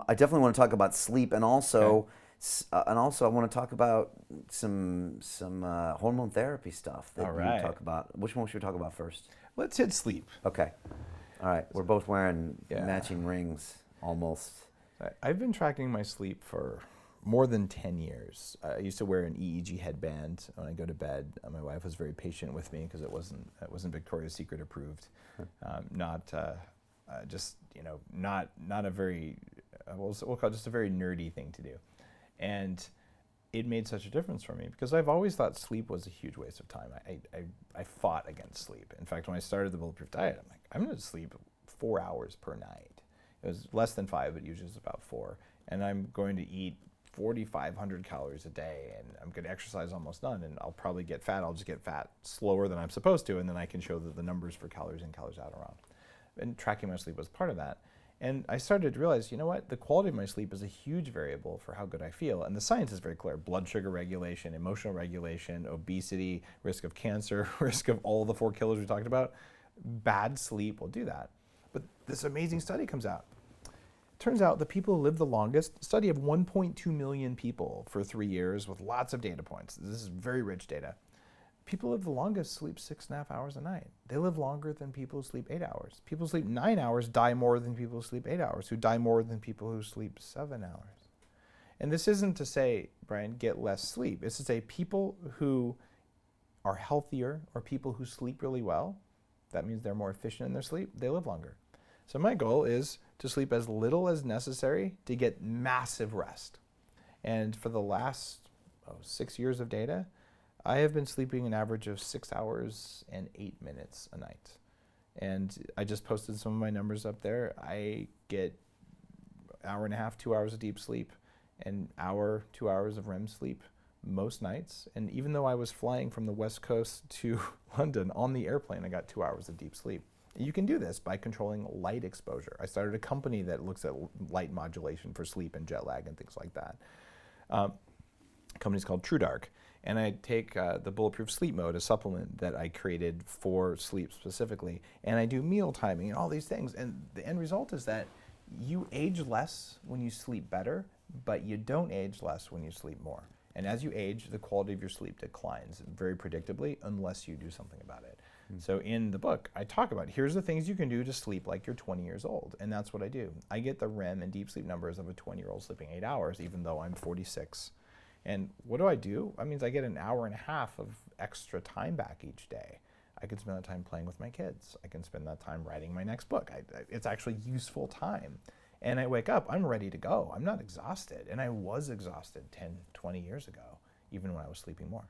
I definitely want to talk about sleep, and also, I want to talk about some hormone therapy stuff that All you right. talk about. Which one should we talk about first? Let's hit sleep. Okay. All right. We're both wearing Yeah. matching rings, almost. I've been tracking my sleep for more than 10 years. I used to wear an EEG headband when I go to bed. My wife was very patient with me because it wasn't Victoria's Secret approved. Not a very we'll call it just a very nerdy thing to do. And it made such a difference for me because I've always thought sleep was a huge waste of time. I fought against sleep. In fact, when I started the Bulletproof diet, I'm like, I'm going to sleep 4 hours per night. It was less than 5, but usually it's about 4. And I'm going to eat 4,500 calories a day, and I'm going to exercise almost none, and I'll probably get fat. I'll just get fat slower than I'm supposed to, and then I can show the numbers for calories in, calories out around. And tracking my sleep was part of that. And I started to realize, you know what? The quality of my sleep is a huge variable for how good I feel. And the science is very clear. Blood sugar regulation, emotional regulation, obesity, risk of cancer, risk of all the 4 killers we talked about. Bad sleep will do that. But this amazing study comes out. Turns out the people who live the longest, study of 1.2 million people for 3 years with lots of data points. This is very rich data. People who live the longest sleep 6.5 hours a night. They live longer than people who sleep 8 hours. People who sleep 9 hours die more than people who sleep 8 hours, who die more than people who sleep 7 hours. And this isn't to say, Brian, get less sleep. It's to say people who are healthier or people who sleep really well, that means they're more efficient in their sleep, they live longer. So my goal is to sleep as little as necessary to get massive rest. And for the last 6 years of data, I have been sleeping an average of 6 hours and 8 minutes a night. And I just posted some of my numbers up there. I get an hour and a half, 2 hours of deep sleep, an hour, 2 hours of REM sleep most nights. And even though I was flying from the West Coast to London on the airplane, I got 2 hours of deep sleep. You can do this by controlling light exposure. I started a company that looks at light modulation for sleep and jet lag and things like that. The company's called TrueDark. And I take the Bulletproof Sleep Mode, a supplement that I created for sleep specifically. And I do meal timing and all these things. And the end result is that you age less when you sleep better, but you don't age less when you sleep more. And as you age, the quality of your sleep declines very predictably unless you do something about it. So in the book, I talk about here's the things you can do to sleep like you're 20 years old. And that's what I do. I get the REM and deep sleep numbers of a 20-year-old sleeping 8 hours, even though I'm 46. And what do? I mean, I get an hour and a half of extra time back each day. I can spend that time playing with my kids. I can spend that time writing my next book. It's actually useful time. And I wake up, I'm ready to go. I'm not exhausted. And I was exhausted 10, 20 years ago, even when I was sleeping more.